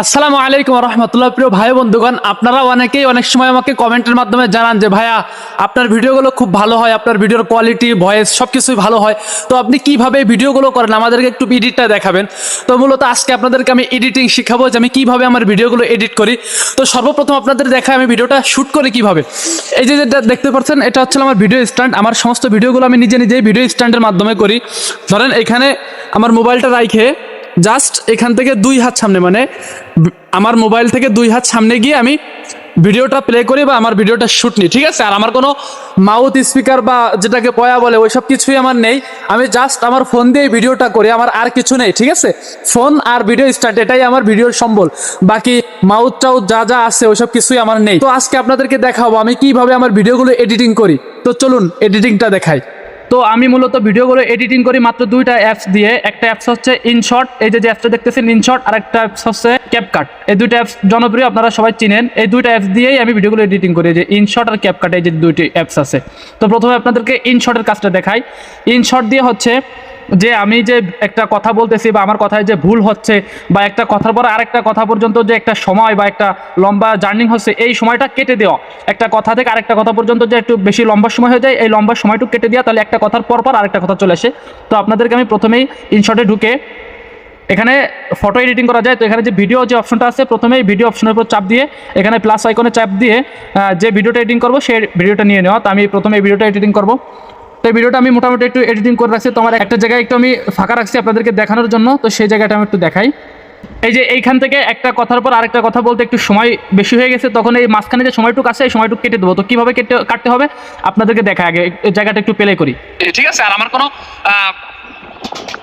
আসসালামু আলাইকুম রহমতুল্লাহ। প্রিয় ভাই বন্ধুগণ, আপনারা অনেকেই অনেক সময় আমাকে কমেন্টের মাধ্যমে জানান যে ভাইয়া আপনার ভিডিওগুলো খুব ভালো হয়, আপনার ভিডিওর কোয়ালিটি ভয়েস সব কিছুই ভালো হয়, তো আপনি কিভাবে ভিডিওগুলো করেন আমাদেরকে একটু এডিটটা দেখাবেন। তো মূলত আজকে আপনাদেরকে আমি এডিটিং শিখাবো যে আমি কিভাবে আমার ভিডিওগুলো এডিট করি। তো সর্বপ্রথম আপনাদের দেখায় আমি ভিডিওটা শ্যুট করি কিভাবে। এই যে যেটা দেখতে পাচ্ছেন এটা হচ্ছে আমার ভিডিও স্ট্যান্ড। আমার সমস্ত ভিডিওগুলো আমি নিজে নিজেই ভিডিও স্ট্যান্ডের মাধ্যমে করি। ধরেন এখানে আমার মোবাইলটা রাখে জাস্ট এখান থেকে 2 হাত সামনে, মানে আমার মোবাইল থেকে 2 হাত সামনে গিয়ে আমি ভিডিওটা প্লে করি বা আমার ভিডিওটা শ্যুট নিই, ঠিক আছে। আর আমার কোনো মাউথ স্পিকার বা যেটাকে পয়া বলে ওইসব কিছুই আমার নেই। আমি জাস্ট আমার ফোন দিয়ে ভিডিওটা করি, আমার আর কিছু নেই, ঠিক আছে। ফোন আর ভিডিও স্টার্ট এটাই আমার ভিডিওর সম্বল, বাকি মাউথ টাউথ যা যা আছে ওইসব কিছুই আমার নেই। তো আজকে আপনাদেরকে দেখাবো আমি কিভাবে আমার ভিডিওগুলো এডিটিং করি। তো চলুন এডিটিংটা দেখাই। তো আমি মূলত ভিডিওগুলো এডিটিং করি মাত্র 2টা অ্যাপস দিয়ে। একটা অ্যাপস হচ্ছে ইনশট, এই যে অ্যাপসটা দেখতেছেন ইনশট, আর একটা অ্যাপস হচ্ছে ক্যাপকাট। এই 2টা অ্যাপস জনপ্রিয়, আপনারা সবাই চিনেন। এই 2টা অ্যাপস দিয়েই আমি ভিডিওগুলো এডিটিং করি, যে ইনশট আর ক্যাপকাট, এই যে 2টি অ্যাপস আছে। তো প্রথমে আপনাদেরকে ইনশটের কাজটা দেখাই। ইনশট দিয়ে হচ্ছে যে আমি যে একটা কথা বলতেছি বা আমার কথায় যে ভুল হচ্ছে বা একটা কথার পর আরেকটা কথা পর্যন্ত যে একটা সময় বা একটা লম্বা জার্নি হচ্ছে, এই সময়টা কেটে দেওয়া। একটা কথা থেকে আরেকটা কথা পর্যন্ত যে একটু বেশি লম্বা সময় হয়ে যায়, এই লম্বা সময়টুকু কেটে দেওয়া, তাহলে একটা কথার পর পর আরেকটা কথা চলে আসে। তো আপনাদেরকে আমি প্রথমেই ইনশটে ঢুকে এখানে ফটো এডিটিং করা যায়। তো এখানে যে ভিডিও যে অপশনটা আছে, প্রথমেই ভিডিও অপশনের উপর চাপ দিয়ে এখানে প্লাস আইকনে চাপ দিয়ে যে ভিডিওটা এডিটিং করবো সেই ভিডিওটা নিয়ে নেওয়া। তো আমি প্রথমে এই ভিডিওটা এডিটিং করবো। তো এই ভিডিওটা আমি মোটামুটি একটু এডিটিং করে রাখছি। তো আমার একটা জায়গায় একটু আমি ফাঁকা রাখছি আপনাদেরকে দেখানোর জন্য, তো সেই জায়গাটা আমি একটু দেখাই। এই যে এইখান থেকে একটা কথার পর আরেকটা কথা বলতে একটু সময় বেশি হয়ে গেছে, তখন এই মাঝখানে যে সময়টুকু আছে এই সময়টুকু কেটে দেবো। তো কীভাবে কাটতে হবে আপনাদেরকে দেখা, আগে এই জায়গাটা একটু প্লে করি, ঠিক আছে। আর আমার কোনো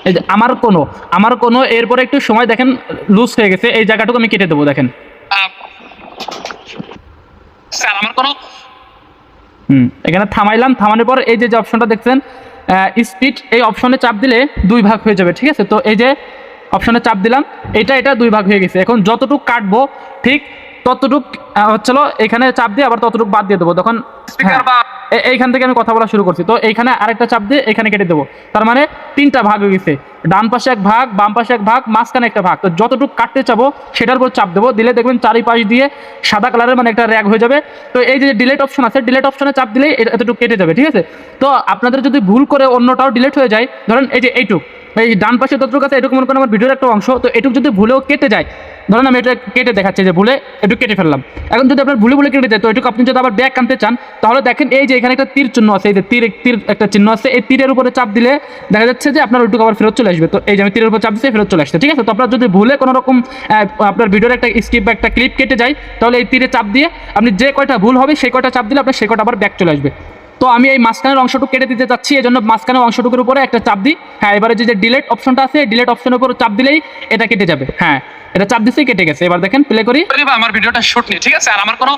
এই যে আমার কোনো এরপরে একটু সময় দেখেন লুজ হয়ে গেছে, এই জায়গাটুকু আমি কেটে দেবো। দেখেন স্যার আমার কোনো এখানে থামাইলাম। থামানোর পর এই যে অপশনটা দেখছেন স্পিড, এই অপশনে চাপ দিলে 2 ভাগ হয়ে যাবে, ঠিক আছে। তো এই যে অপশনে চাপ দিলাম, এটা 2 ভাগ হয়ে গেছে। এখন যতটুকু কাটবো ঠিক ততটুক হচ্ছিল এখানে চাপ দিয়ে আবার ততটুকু বাদ দিয়ে দেবো। তখন স্পিকার বা এইখান থেকে আমি কথা বলা শুরু করছি, তো এইখানে আরেকটা চাপ দিয়ে এখানে কেটে দেবো। তার মানে 3টা ভাগ হয়ে গেছে, ডান পাশে 1 ভাগ, বাম পাশে 1 ভাগ, মাঝখানে একটা ভাগ। তো যতটুকু কাটতে চাবো সেটার উপর চাপ দেবো, দিলে দেখবেন চারিপাশ দিয়ে সাদা কালারের মানে একটা র্যাগ হয়ে যাবে। তো এই যে ডিলিট অপশন আছে, ডিলিট অপশনে চাপ দিলেই এতটুকু কেটে যাবে, ঠিক আছে। তো আপনাদের যদি ভুল করে অন্যটাও ডিলিট হয়ে যায়, ধরেন এই যে এইটুক, এই ডান পাশে যতটুকু আছে এটুকু মনে করেন আমার ভিডিওর একটা অংশ, তো এটুকু যদি ভুলেও কেটে যায়, ধরেন আমি এটা কেটে দেখাচ্ছি যে ভুলে একটু কেটে ফেললাম। এখন যদি আপনার ভুলে কেটে যায়, তো এটুকু আপনি যদি আবার ব্যাক আনতে চান, তাহলে দেখেন এই যে এখানে একটা তীর চিহ্ন আছে, এই যে তীর একটা চিহ্ন আছে, এই তীরের উপরে চাপ দিলে দেখা যাচ্ছে যে আপনার ওইটুকু আবার ফেরত চলে আসবে। তো এই যে আমি তীরের উপর চাপ দিচ্ছি, ফেরত চলে আসছে, ঠিক আছে। তো আপনার যদি ভুলে কোনো রকম আপনার ভিডিওর একটা স্কিপ বা একটা ক্লিপ কেটে যায়, তাহলে এই তীরে চাপ দিয়ে আপনি যে কয়টা ভুল হবে সেই কয়টা চাপ দিলে আপনার সেই কয়টা আবার ব্যাক চলে আসবে। তো আমি এই মাঝখানের অংশটুকু কেটে দিতে চাচ্ছি, এই জন্য মাঝখানের অংশটুকুর উপরে একটা চাপ দিই। হ্যাঁ, এবারে যে ডিলেট অপশনটা আছে, ডিলেট অপশনের উপর চাপ দিলেই এটা কেটে যাবে। হ্যাঁ, এটা চাপ দিতেই কেটে গেছে। এবার দেখেন প্লে করি, আমার ভিডিওটা শুট নেই, ঠিক আছে। আর আমার কোনো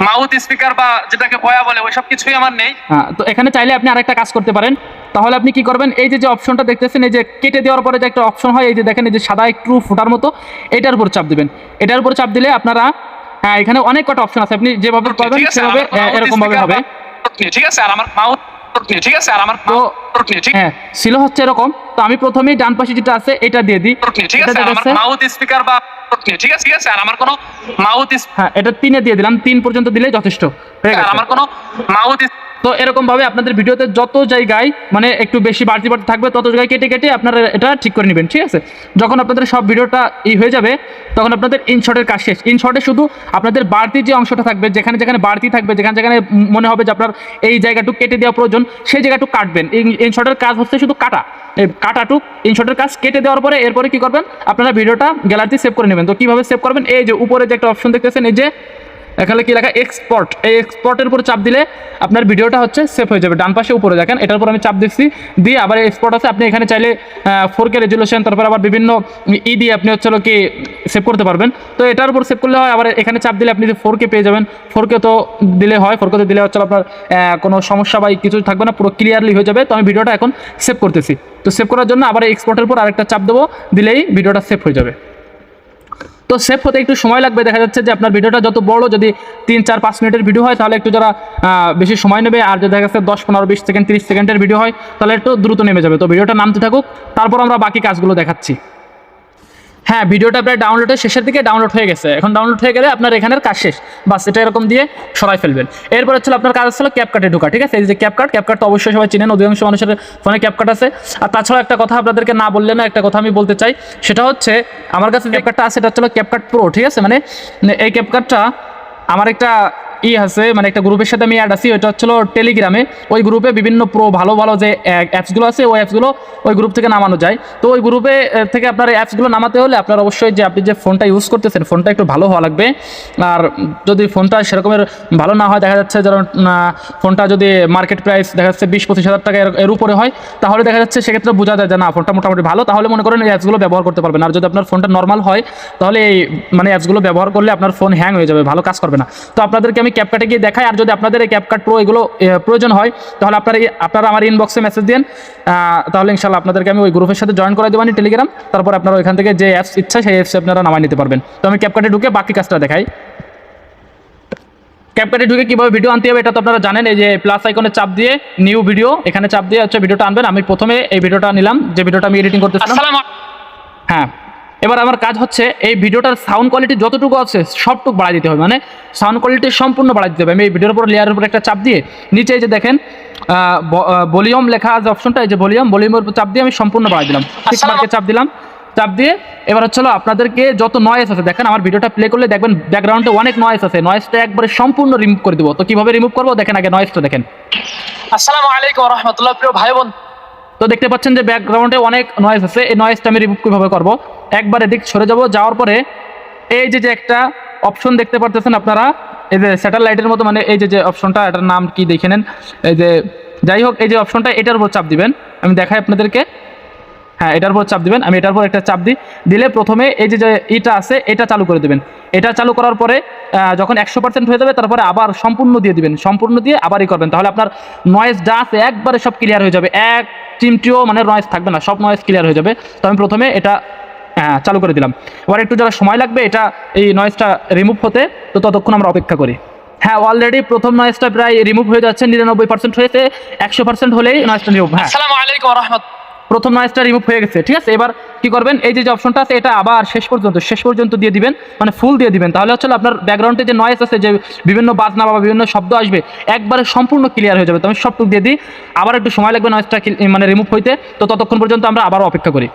মাউথ স্পিকার বা যেটাকে বয়া বলে ওইসব কিছুই আমার নেই। হ্যাঁ, তো এখানে চাইলে আপনি আরেকটা কাজ করতে পারেন। তাহলে আপনি কি করবেন, এই যে অপশনটা দেখতেছেন, এই যে কেটে দেওয়ার পরে যে একটা অপশন হয়, এই যে দেখেন এই যে সাদা একটু ফোটার মতো, এটার উপর চাপ দিবেন। এটার উপর চাপ দিলে আপনারা হ্যাঁ এখানে অনেক কটা অপশন আছে, আপনি যেভাবে করবেন সেভাবে এরকম ভাবে হবে, ঠিক আছে। আর আমার মাউথ ঠিক আছে। আর আমার তো হ্যাঁ ছিল হচ্ছে এরকম। তো আমি প্রথমেই ডান পাশে যেটা আছে এটা দিয়ে দিই, ঠিক আছে। আমার মাউথ স্পিকার বা ঠিক আছে, ঠিক আছে। আর আমার কোনো মাউথ হ্যাঁ এটা 3-এ দিয়ে দিলাম, 3 পর্যন্ত দিলে যথেষ্ট হয়ে গেছে। আমার কোনো মাউথ। তো এরকম ভাবে আপনাদের ভিডিওতে যত জায়গায় মানে একটু বেশি বাড়তি থাকবে তত জায়গায় কেটে আপনারা এটা ঠিক করে নেবেন, ঠিক আছে। যখন আপনাদের সব ভিডিওটা হয়ে যাবে, তখন আপনাদের ইনশটের কাজ শেষ। ইনশটে শুধু আপনাদের বাড়তি যে অংশটা থাকবে, যেখানে যেখানে বাড়তি থাকবে, যেখানে মনে হবে যে আপনার এই জায়গাটুকু কেটে দেওয়া প্রয়োজন, সেই জায়গাটুকু কাটবেন। ইনশটের কাজ হচ্ছে শুধু কাটা, এই কাটাটুক ইনশটের কাজ কেটে দেওয়ার পরে এরপরে কি করবেন, আপনারা ভিডিওটা গ্যালারিতে সেভ করে নেবেন। তো কীভাবে সেভ করবেন, এই যে উপরে যে একটা অপশন দেখতেছেন, এই যে এখানে কি লেখা এক্সপোর্ট, এই এক্সপোর্টের উপর চাপ দিলে আপনার ভিডিওটা হচ্ছে সেভ হয়ে যাবে। ডান পাশে উপরে দেখেন, এটার উপর আমি চাপ দিচ্ছি, দিয়ে আবার এক্সপোর্ট আছে। আপনি এখানে চাইলে 4K রেজুলেশন, তারপর আবার বিভিন্ন দিয়ে আপনি হচ্ছে কি সেভ করতে পারবেন। তো এটার উপর সেভ করলে হয়, আবার এখানে চাপ দিলে আপনি 4K পেয়ে যাবেন। 4K তো দিলে হয়, 4K তো দিলে হচ্ছে আপনার কোনো সমস্যা বা কিছু থাকবে না, পুরো ক্লিয়ারলি হয়ে যাবে। তো আমি ভিডিওটা এখন সেভ করতেছি। তো সেভ করার জন্য আবার এক্সপোর্টের উপর আরেকটা চাপ দেবো, দিলেই ভিডিওটা সেভ হয়ে যাবে। তো সেভ হতে একটু সময় লাগবে, দেখা যাচ্ছে যে আপনার ভিডিওটা যত বড়, যদি 3-4-5 মিনিটের ভিডিও হয় তাহলে একটু যারা বেশি সময় নেবে, আর যদি দেখা যাচ্ছে 10-15-20 সেকেন্ড 30 সেকেন্ডের ভিডিও হয় তাহলে একটু দ্রুত নেমে যাবে। তো ভিডিওটা নামতে থাকুক, তারপর আমরা বাকি কাজগুলো দেখাচ্ছি। হ্যাঁ, ভিডিওটা প্রায় ডাউনলোডের শেষের দিকে ডাউনলোড হয়ে গেছে। এখন ডাউনলোড হয়ে গেলে আপনার এখানের কাজ শেষ, বাস এটা এরকম দিয়ে সরাই ফেলবেন। এরপর হচ্ছে আপনার কাজ হচ্ছে ক্যাপকাটে ঢোকা, ঠিক আছে? এই যে ক্যাপকাট অবশ্যই সবাই চিনেন, অধিকাংশ মানুষের ফোনে ক্যাপকাট আছে। আর তাছাড়া একটা কথা আপনাদেরকে না বললে না, একটা কথা আমি বলতে চাই, সেটা হচ্ছে আমার কাছে ক্যাপকাটটা আছে, এটা হচ্ছে ক্যাপকাট প্রো, ঠিক আছে? মানে এই ক্যাপকাটটা আমার একটা আছে, মানে একটা গ্রুপের সাথে আমি অ্যাড আছি, ওইটা হচ্ছিল টেলিগ্রামে। ওই গ্রুপে বিভিন্ন প্রো ভালো ভালো যে অ্যাপসগুলো আছে, ওই অ্যাপসগুলো ওই গ্রুপ থেকে নামানো যায়। তো ওই গ্রুপে থেকে আপনার অ্যাপসগুলো নামাতে হলে আপনার অবশ্যই যে আপনি যে ফোনটা ইউজ করতেছেন, ফোনটা একটু ভালো হওয়া লাগবে। আর যদি ফোনটা সেরকমের ভালো না হয়, দেখা যাচ্ছে যেমন ফোনটা যদি মার্কেট প্রাইস দেখা যাচ্ছে 20-25 হাজার টাকা এর উপরে হয়, তাহলে দেখা যাচ্ছে সেক্ষেত্রে বোঝা যায় যে না, ফোনটা মোটামুটি ভালো, তাহলে মনে করেন এই অ্যাপসগুলো ব্যবহার করতে পারবেন। আর যদি আপনার ফোনটা নর্মাল হয়, তাহলে এই মানে অ্যাপসগুলো ব্যবহার করলে আপনার ফোন হ্যাং হয়ে যাবে, ভালো কাজ করবে না। তো আপনাদেরকে আমি ক্যাপকাটে গিয়ে দেখাই। আর যদি আপনাদের এই ক্যাপকাট প্রো এগুলো প্রয়োজন হয়, তাহলে আপনারা আমার ইনবক্সে মেসেজ দিন, তাহলে ইনশাল্লাহ আপনাদেরকে আমি ওই গ্রুপের সাথে জয়েন করে দেবানি টেলিগ্রাম। তারপর আপনারা ওইখান থেকে যে অ্যাপস ইচ্ছা সেই অ্যাপসে আপনারা নামাই নিতে পারবেন। তো আমি ক্যাপকাটে ঢুকে বাকি কাজটা দেখাই। ক্যাপকাটে ঢুকে কীভাবে ভিডিও আনতে হবে এটা তো আপনারা জানেন। এই যে প্লাস আইকনে চাপ দিয়ে নিউ ভিডিও, এখানে চাপ দিয়ে হচ্ছে ভিডিওটা আনবেন। আমি প্রথমে এই ভিডিওটা নিলাম, যে ভিডিওটা আমি এডিটিং করতেছিলাম। হ্যাঁ, এবার আমার কাজ হচ্ছে এই ভিডিওটার সাউন্ড কোয়ালিটি যতটুকু আছে সবটুকু বাড়াই দিতে হবে, মানে সাউন্ড কোয়ালিটি সম্পূর্ণ বাড়াই দিতে হবে। আমি এই ভিডিওর উপর লেয়ারের উপর একটা চাপ দিয়ে নিচে এই যে দেখেন ভলিউম লেখা আছে অপশনটা, এই যে ভলিউমের উপর চাপ দিয়ে আমি সম্পূর্ণ বাড়াই দিলাম। টিক মার্কে চাপ দিলাম, চাপ দিয়ে এবার হচ্ছে আপনাদেরকে যত নয়েজ আছে, দেখেন আমার ভিডিওটা প্লে করলে দেখবেন ব্যাকগ্রাউন্ডে অনেক নয়েজ আছে, নয়েজটা একবারে সম্পূর্ণ রিমুভ করে দেবো। তো কীভাবে রিমুভ করবো দেখেন, আগে নয়েজটা দেখেন। আসসালামু আলাইকুম ওয়া রাহমাতুল্লাহ। প্রিয় ভাই বোন, তো দেখতে পাচ্ছেন যে ব্যাকগ্রাউন্ডে অনেক নয়েজ আছে, এই নয়েজটা আমি রিমুভ কীভাবে করবো, একবার এদিক সরে যাব, যাওয়ার পরে এই যে একটা অপশন দেখতে পারতেছেন আপনারা, এই যে স্যাটেলাইটের মতো, মানে এই যে অপশনটা, এটার নাম কি দেখে নেন, এই যে যাই হোক এই যে অপশনটা, এটার উপর চাপ দিবেন। আমি দেখাই আপনাদেরকে, হ্যাঁ এটার উপর চাপ দিবেন। আমি এটার উপর একটা চাপ দিলে প্রথমে এই যে এটা আছে এটা চালু করে দেবেন। এটা চালু করার পরে যখন 100% হয়ে যাবে, তারপরে আবার সম্পূর্ণ দিয়ে দিবেন, সম্পূর্ণ দিয়ে আবারই করবেন, তাহলে আপনার নয়েজ যা আছে একবারে সব ক্লিয়ার হয়ে যাবে, এক চিমটিও মানে নয়েজ থাকবে না, সব নয়েজ ক্লিয়ার হয়ে যাবে। তো আমি প্রথমে এটা চালু করে দিলাম। এবার একটু যারা সময় লাগবে এটা এই নয়েজটা রিমুভ হতে, তো ততক্ষণ আমরা অপেক্ষা করি। হ্যাঁ, অলরেডি প্রথম নয়েজটা প্রায় রিমুভ হয়ে যাচ্ছে, 99% হয়েছে, 100% হলেই নয়েজটা রিমুভ। হ্যাঁ, আসসালামু আলাইকুম ওয়া রাহমাতুল্লাহ। প্রথম নয়েজটা রিমুভ হয়ে গেছে, ঠিক আছে? এবার কি করবেন, এই যে অপশনটা আছে এটা আবার শেষ পর্যন্ত দিয়ে দিবেন, মানে ফুল দিয়ে দিবেন। তাহলে হচ্ছে আপনার ব্যাকগ্রাউন্ডে যে নয়েজ আছে, যে বিভিন্ন বাজনা বা বিভিন্ন শব্দ আসবে, একবারে সম্পূর্ণ ক্লিয়ার হয়ে যাবে। তো আমি সবটুকু দিয়ে দিই, আবার একটু সময় লাগবে নয়েজটা মানে রিমুভ হইতে, তো ততক্ষণ পর্যন্ত আমরা আবারও অপেক্ষা করি।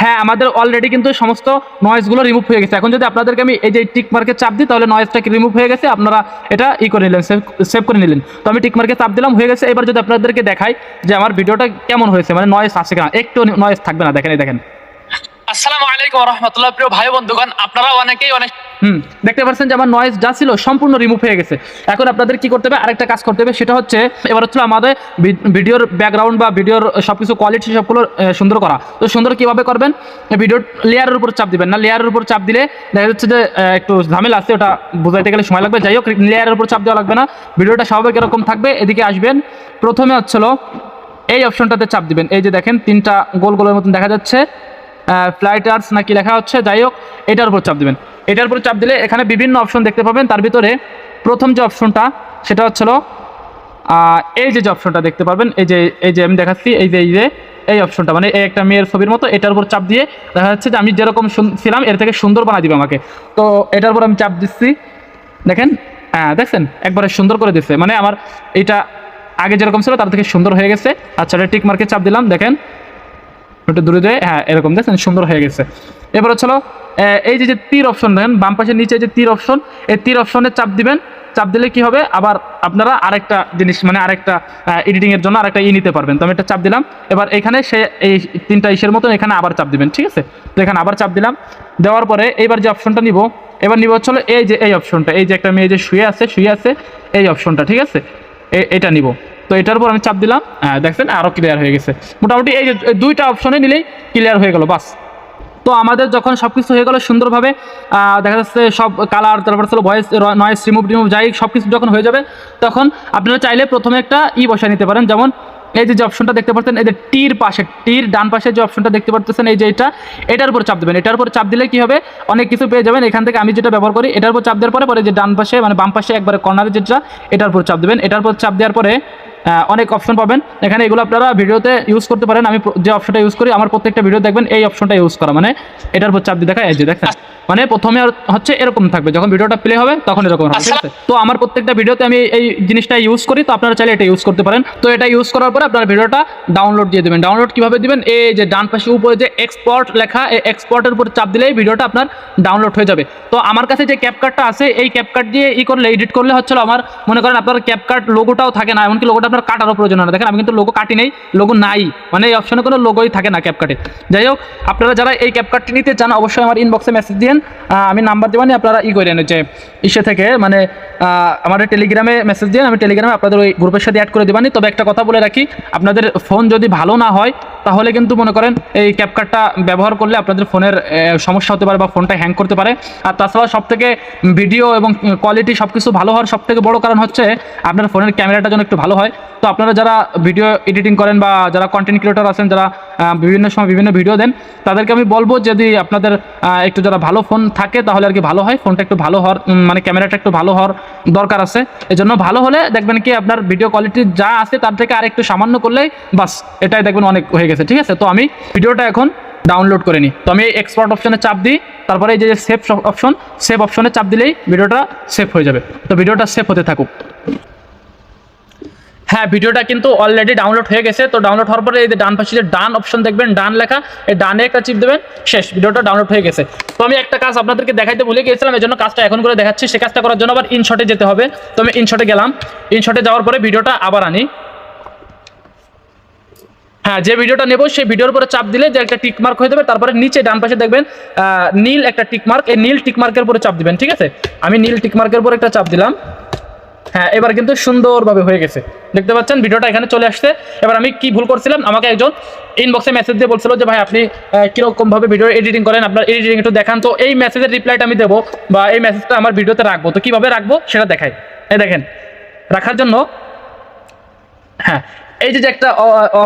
হ্যাঁ, আমাদের অলরেডি কিন্তু সমস্ত নয়েজগুলো রিমুভ হয়ে গেছে। এখন যদি আপনাদেরকে আমি এই যে টিক মার্কে চাপ দিই, তাহলে নয়েজটা রিমুভ হয়ে গেছে, আপনারা এটা করে নিলেন, সেভ করে নিলেন। তো আমি টিক মার্কে চাপ দিলাম, হয়ে গেছে। এবার যদি আপনাদেরকে দেখাই যে আমার ভিডিওটা কেমন হয়েছে, মানে নয়েজ আছে কিনা, একটু নয়েজ থাকবে না, দেখেন এই দেখেন। আসসালামু আলাইকুম ওয়া রাহমাতুল্লাহ। প্রিয় ভাই বন্ধুগণ, আপনারা অনেকেই দেখতে পাচ্ছেন যে আমার নয়েজ যা ছিল সম্পূর্ণ রিমুভ হয়ে গেছে। এখন আপনাদের কি করতে হবে, আরেকটা কাজ করতে হবে, সেটা হচ্ছে এবার হচ্ছে আমাদের ভিডিওর ব্যাকগ্রাউন্ড বা ভিডিওর সব কিছু কোয়ালিটি সবগুলো সুন্দর করা। তো সুন্দর কীভাবে করবেন, ভিডিওর লেয়ারের উপর চাপ দিবেন না, লেয়ারের উপর চাপ দিলে দেখা যাচ্ছে যে একটু ঝামেলা আছে, ওটা বোঝাইতে গেলে সময় লাগবে। যাই হোক, লেয়ারের উপর চাপ দেওয়া লাগবে না, ভিডিওটা স্বাভাবিক এরকম থাকবে। এদিকে আসবেন, প্রথমে হচ্ছিল এই অপশনটাতে চাপ দিবেন। এই যে দেখেন তিনটা গোল গোলের মতন দেখা যাচ্ছে, ফ্লাইট আর্টস নাকি লেখা হচ্ছে, যাই হোক এটার উপর চাপ দেবেন। এটার উপর চাপ দিলে এখানে বিভিন্ন অপশন দেখতে পাবেন। তার ভিতরে প্রথম যে অপশনটা সেটা হচ্ছিল এই যে অপশনটা দেখতে পাবেন, এই যে আমি দেখাচ্ছি, এই অপশনটা, মানে এই একটা মেয়ের ছবির মতো, এটার উপর চাপ দিয়ে দেখা যাচ্ছে যে আমি যেরকম ছিলাম এর থেকে সুন্দর বানিয়ে দিবে আমাকে। তো এটার উপর আমি চাপ দিচ্ছি, দেখেন, দেখছেন একবারে সুন্দর করে দিচ্ছে, মানে আমার এটা আগে যেরকম ছিল তার থেকে সুন্দর হয়ে গেছে। আচ্ছা, এটা টিক মার্কে চাপ দিলাম, দেখেন একটু দূরে দিয়ে, হ্যাঁ এরকম দেখছেন সুন্দর হয়ে গেছে। এবার হচ্ছিল এই যে তীর অপশন, দেখেন বাম পাশের নিচে যে তীর অপশন, এই তীর অপশনে চাপ দিবেন। চাপ দিলে কি হবে, আবার আপনারা আরেকটা জিনিস, মানে আরেকটা এডিটিংয়ের জন্য আরেকটা নিতে পারবেন। তো আমি এটা চাপ দিলাম। এবার এখানে এই তিনটা ইসের মতন এখানে আবার চাপ দিবেন, ঠিক আছে? তো এখানে আবার চাপ দিলাম, দেওয়ার পরে এইবার যে অপশনটা নিব, এবার নিব হচ্ছিল এই অপশনটা, এই যে একটা মেয়ে যে শুয়ে আছে এই অপশনটা, ঠিক আছে? এটা নিব। তো এটার উপর আমি চাপ দিলাম, দেখছেন আরও ক্লিয়ার হয়ে গেছে। মোটামুটি এই যে দুইটা অপশনে নিলেই ক্লিয়ার হয়ে গেল, বাস। তো আমাদের যখন সব কিছু হয়ে গেল সুন্দরভাবে, দেখা যাচ্ছে সব কালার, তারপর ছিল ভয়েস, নয়েজ রিমুভ যাই সব কিছু যখন হয়ে যাবে, তখন আপনারা চাইলে প্রথমে একটা বসায় নিতে পারেন, যেমন এই যে অপশনটা দেখতে পাচ্ছেন, এই যে টির পাশে, টির ডান পাশে যে অপশনটা দেখতে পাচ্ছেন, এই যে এটার উপর চাপ দেবেন। এটার উপর চাপ দিলে কি হবে, অনেক কিছু পেয়ে যাবেন। এখান থেকে আমি যেটা ব্যবহার করি, এটার উপর চাপ দেওয়ার পরে যে ডান পাশে মানে বাম পাশে একবারে কর্নারে যেটা, এটার উপর চাপ দেবেন। এটার উপর চাপ দেওয়ার পরে অনেক অপশন পাবেন এখানে, এগুলো আপনারা ভিডিওতে ইউজ করতে পারেন। আমি যে অপশনটা ইউজ করি, আমার প্রত্যেকটা ভিডিও দেখবেন এই অপশনটা ইউজ করা, মানে এটার উপর চাপ দিয়ে দেখা, এই যে দেখেন, মানে প্রথমে হচ্ছে এরকম থাকবে, যখন ভিডিওটা প্লে হবে তখন এরকম হবে, ঠিক আছে? তো আমার প্রত্যেকটা ভিডিওতে আমি এই জিনিসটা ইউজ করি, তো আপনারা চাইলে এটা ইউজ করতে পারেন। তো এটা ইউজ করার পরে আপনারা ভিডিওটা ডাউনলোড দিয়ে দেবেন। ডাউনলোড কিভাবে দিবেন, এই যে ডান পাশে উপরে যে এক্সপোর্ট লেখা, এই এক্সপোর্টের উপর চাপ দিলেই ভিডিওটা আপনার ডাউনলোড হয়ে যাবে। তো আমার কাছে যে ক্যাপকাটটা আছে, এই ক্যাপকাট দিয়ে করলে, এডিট করলে হচ্ছিল আমার, মনে করেন আপনার ক্যাপকাট লোগোটাও থাকে না, এমনকি লোগোটা আপনার কাটারও প্রয়োজন হয় না। দেখেন আমি কিন্তু লোগো কাটি নেই, লোগো নাই, মানে এই অপশনে কোনো লোগোই থাকে না ক্যাপকাটে। যাই হোক, আপনারা যারা এই ক্যাপকাটটি নিতে চান অবশ্যই আমার ইনবক্সে মেসেজ দিন, আমি নাম্বার দেবানি, আপনারা করেন যে ইসে থেকে, মানে আমাদের টেলিগ্রামে মেসেজ দিন, আমি টেলিগ্রামে আপনাদের ওই গ্রুপের সাথে অ্যাড করে দেবানি। তবে একটা কথা বলে রাখি, আপনাদের ফোন যদি ভালো না হয় তাহলে কিন্তু মনে করেন এই ক্যাপকাটটা ব্যবহার করলে আপনাদের ফোনের সমস্যা হতে পারে বা ফোনটা হ্যাং করতে পারে। আর তাছাড়া সবথেকে ভিডিও এবং কোয়ালিটি সব কিছু ভালো হওয়ার সবথেকে বড় কারণ হচ্ছে আপনার ফোনের ক্যামেরাটা যেন একটু ভালো হয়। তো আপনারা যারা ভিডিও এডিটিং করেন বা যারা কন্টেন্ট ক্রিয়েটর আছেন, যারা বিভিন্ন সময় বিভিন্ন ভিডিও দেন, তাদেরকে আমি বলবো যদি আপনাদের একটু যারা ভালো ফোন থাকে তাহলে আর কি ভালো হয়, ফোনটা একটু ভালো হওয়ার মানে ক্যামেরাটা একটু ভালো হওয়ার দরকার আছে। এই জন্য ভালো হলে দেখবেন কি আপনার ভিডিও কোয়ালিটি যা আছে তার থেকে আর একটু সামান্য করলেই বাস, এটাই দেখবেন অনেক হয়ে গেছে, ঠিক আছে? তো আমি ভিডিওটা এখন ডাউনলোড করে নিই। তো আমি এক্সপোর্ট অপশনে চাপ দিই, তারপরে এই যে সেভ অপশন, সেভ অপশনে চাপ দিলেই ভিডিওটা সেভ হয়ে যাবে। তো ভিডিওটা সেভ হতে থাকুক। হ্যাঁ, ভিডিওটা কিন্তু অলরেডি ডাউনলোড হয়ে গেছে। তো ডাউনলোড হওয়ার পরে এই যে ডান পাশে যে ডান অপশন দেখবেন, ডান লেখা, এই ডানে একটা চিপ দেবেন, শেষ, ভিডিওটা ডাউনলোড হয়ে গেছে। তো আমি একটা কাজ আপনাদেরকে দেখাইতে ভুলে গিয়েছিলাম, এই জন্য কাজটা এখন করে দেখাচ্ছি। সে কাজটা করার জন্য আবার ইনশটে যেতে হবে। তো আমি ইনশটে গেলাম, ইনশটে যাওয়ার পরে ভিডিওটা আবার আনি। হ্যাঁ, যে ভিডিওটা নেব সেই ভিডিওর উপরে চাপ দিলে যে একটা টিক মার্ক হয়ে যাবে, তারপরে নিচে ডান পাশে দেখবেন নীল একটা টিক মার্ক, এই নীল টিক মার্কের উপরে চাপ দিবেন, ঠিক আছে? আমি নীল টিক মার্কের উপরে একটা চাপ দিলাম। হ্যাঁ, এবার কিন্তু সুন্দরভাবে হয়ে গেছে, দেখতে পাচ্ছেন ভিডিওটা এখানে চলে আসছে। এবার আমি কি ভুল করছিলাম, আমাকে একজন ইনবক্সে মেসেজ দিয়ে বলছিল যে ভাই আপনি কীরকমভাবে ভিডিও এডিটিং করেন, আপনার এডিটিং একটু দেখান। তো এই মেসেজের রিপ্লাইটা আমি দেবো বা এই মেসেজটা আমার ভিডিওতে রাখবো। তো কীভাবে রাখবো সেটা দেখাই। এই দেখেন, রাখার জন্য হ্যাঁ, এই যে একটা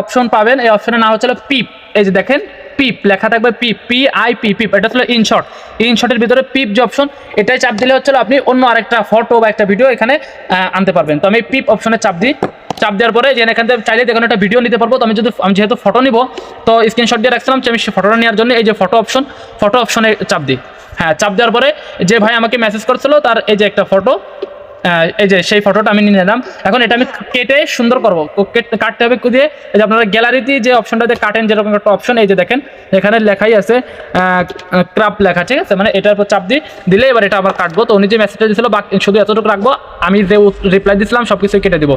অপশন পাবেন, এই অপশনের নাম হচ্ছে পিপ। এই যে দেখেন পিপ লেখা থাকবে, পিপ, PIP, পিপ। এটা হচ্ছে ইনশট। ইনশটের ভিতরে পিপ যে অপশন, এটাই চাপ দিলে হচ্ছে আপনি অন্য আরেকটা ফটো বা একটা ভিডিও এখানে আনতে পারবেন। তো আমি পিপ অপশনে চাপ দিই। চাপ দেওয়ার পরে যে এখান থেকে চাইলে দেখুন একটা ভিডিও নিতে পারবো। তো আমি যেহেতু ফটো নিব, তো স্ক্রিনশট দিয়ে রাখছিলাম, আমি সেই ফটোটা নেওয়ার জন্য এই যে ফটো অপশনে চাপ দিই। হ্যাঁ, চাপ দেওয়ার পরে যে ভাই আমাকে মেসেজ করছিল তার এই যে একটা ফটো, এই যে সেই ফটোটা আমি নিয়ে নিলাম। এখন এটা আমি কেটে সুন্দর করবো, কাটতে হবে দিয়ে। এই যে আপনারা গ্যালারিতে যে অপশনটাতে কাটেন, যেরকম একটা অপশন, এই যে দেখেন এখানে লেখাই আছে ক্রাপ লেখা, ঠিক আছে? মানে এটার উপর চাপ দিলে এবার এটা আবার কাটবো। তো উনি যে মেসেজটা দিয়েছিল শুধু এতটুকু রাখবো, আমি যে রিপ্লাই দিয়েছিলাম সব কিছু কেটে দিব,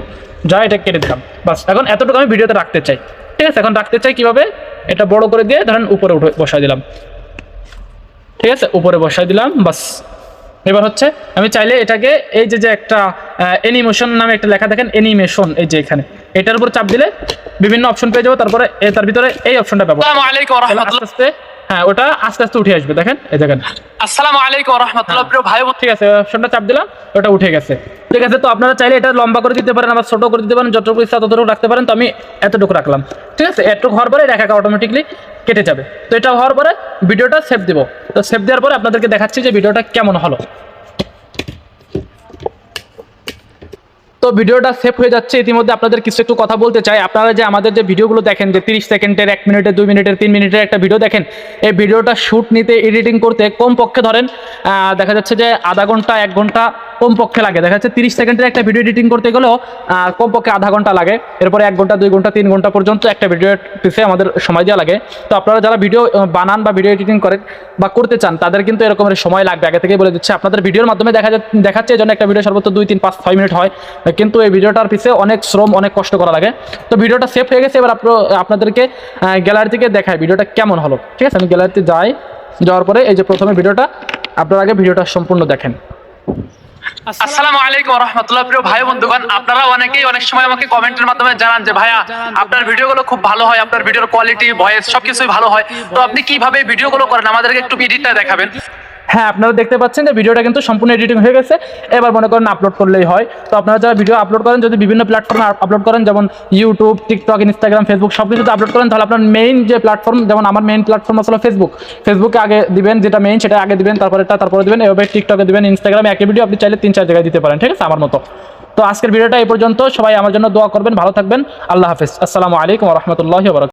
যা এটা কেটে দিলাম, বাস। এখন এতটুকু আমি ভিডিওতে রাখতে চাই, ঠিক আছে? এখন রাখতে চাই কিভাবে, এটা বড় করে দিয়ে ধরেন উপরে বসাই দিলাম, ঠিক আছে? উপরে বসাই দিলাম, বাস। এবার হচ্ছে আমি চাইলে এটাকে এই যে একটা অ্যানিমেশন নামে একটা লেখা দেখেন, অ্যানিমেশন, এই যে এখানে এটার উপর চাপ দিলে বিভিন্ন অপশন পেয়ে যাবো। তারপরে তার ভিতরে এই অপশনটা ব্যবহার, আসসালামু আলাইকুম ওয়া রাহমাতুল্লাহ। আস্তে আস্তে, হ্যাঁ, ওটা আস্তে আস্তে উঠে আসবে, দেখেন এই দেখেন। আসসালামু আলাইকুম ওয়া রাহমাতুল্লাহ। প্রিয় ভাই বোন, ঠিক আছে, অপশনটা চাপ দিলাম, ওটা উঠে গেছে, ঠিক আছে? তো আপনারা চাইলে এটা লম্বা করে দিতে পারেন, আবার ছোট করে দিতে পারেন, যতটুকু ইচ্ছা ততটুকু রাখতে পারেন। তো আমি এতটুকু রাখলাম, ঠিক আছে? এতটুকু হওয়ার পরে দেখা অটোমেটিকলি কেটে যাবে। তো এটা হওয়ার পরে ভিডিওটা সেভ দিব। তো সেভ দেওয়ার পরে আপনাদেরকে দেখাচ্ছি যে ভিডিওটা কেমন হলো। তো ভিডিওটা সেভ হয়ে যাচ্ছে। ইতিমধ্যে আপনাদের কিছু একটু কথা বলতে চাই। আপনারা যে আমাদের যে ভিডিওগুলো দেখেন, যে 30 সেকেন্ডের, 1 মিনিটের, 2 মিনিটের, 3 মিনিটের একটা ভিডিও দেখেন, এই ভিডিওটা শ্যুট নিতে, এডিটিং করতে কমপক্ষে ধরেন দেখা যাচ্ছে যে আধা ঘন্টা 1 ঘন্টা কমপক্ষে লাগে। দেখা যাচ্ছে 30 সেকেন্ডের একটা ভিডিও এডিটিং করতে গেলেও কমপক্ষে আধা ঘন্টা লাগে। এরপরে 1 ঘন্টা, 2 ঘন্টা, 3 ঘন্টা পর্যন্ত একটা ভিডিওর পিছিয়ে আমাদের সময় দেওয়া লাগে। তো আপনারা যারা ভিডিও বানান বা ভিডিও এডিটিং করেন বা করতে চান, তাদের কিন্তু এরকমের সময় লাগবে। আগে থেকেই বলে দিচ্ছে, আপনাদের ভিডিওর মাধ্যমে দেখাচ্ছে এই জন্য একটা ভিডিও সর্বোচ্চ 2, 3, 5, 6 মিনিট হয়, কিন্তু এই ভিডিওটার পিছিয়ে অনেক শ্রম, অনেক কষ্ট করা লাগে। তো ভিডিওটা সেভ হয়ে গেছে। এবার আপনাদেরকে গ্যালারি থেকে দেখায় ভিডিওটা কেমন হলো, ঠিক আছে? আমি গ্যালারিতে যাওয়ার পরে এই যে প্রথমে ভিডিওটা, আপনারা আগে ভিডিওটা সম্পূর্ণ দেখেন। আসসালামু আলাইকুম ওয়া রাহমাতুল্লাহ। প্রিয় ভাই বন্ধুগণ, আপনারা অনেকেই অনেক সময় আমাকে কমেন্টের মাধ্যমে জানান যে ভাইয়া আপনার ভিডিওগুলো খুব ভালো হয়, আপনার ভিডিওর কোয়ালিটি, ভয়েস সবকিছুই ভালো হয়। তো আপনি কিভাবে ভিডিওগুলো করেন, আমাদেরকে একটু এডিটটা দেখাবেন। হ্যাঁ, আপনারা দেখতে পাচ্ছেন যে ভিডিওটা কিন্তু সম্পূর্ণ এডিটিং হয়ে গেছে। এবার মনে করেন আপলোড করলেই হয়। তো আপনারা যারা ভিডিও আপলোড করেন, যদি বিভিন্ন প্ল্যাটফর্মে আপলোড করেন, যেমন ইউটিউব, টিকটক, ইনস্টাগ্রাম, ফেসবুক সব কিছুতে আপলোড করেন, তাহলে আপনার মেইন যে প্ল্যাটফর্ম, যেমন আমার মেইন প্ল্যাটফর্ম আসলে ফেসবুকে আগে দিবেন, যেটা মেইন সেটা আগে দিবেন, তারপরে দিবেন, এভাবে টিকটকে দিবেন, ইনস্টাগ্রামে একই ভিডিও আপনি চাইলে 3-4 জায়গায় দিতে পারেন, ঠিক আছে, আমার মতো। তো আজকের ভিডিওটা এই পর্যন্ত। সবাই আমার জন্য দোয়া করবেন, ভালো থাকবেন। আল্লাহ হাফেজ। আসসালামু আলাইকুম ওয়া রাহমাতুল্লাহি ওয়া বারাকাতুহু।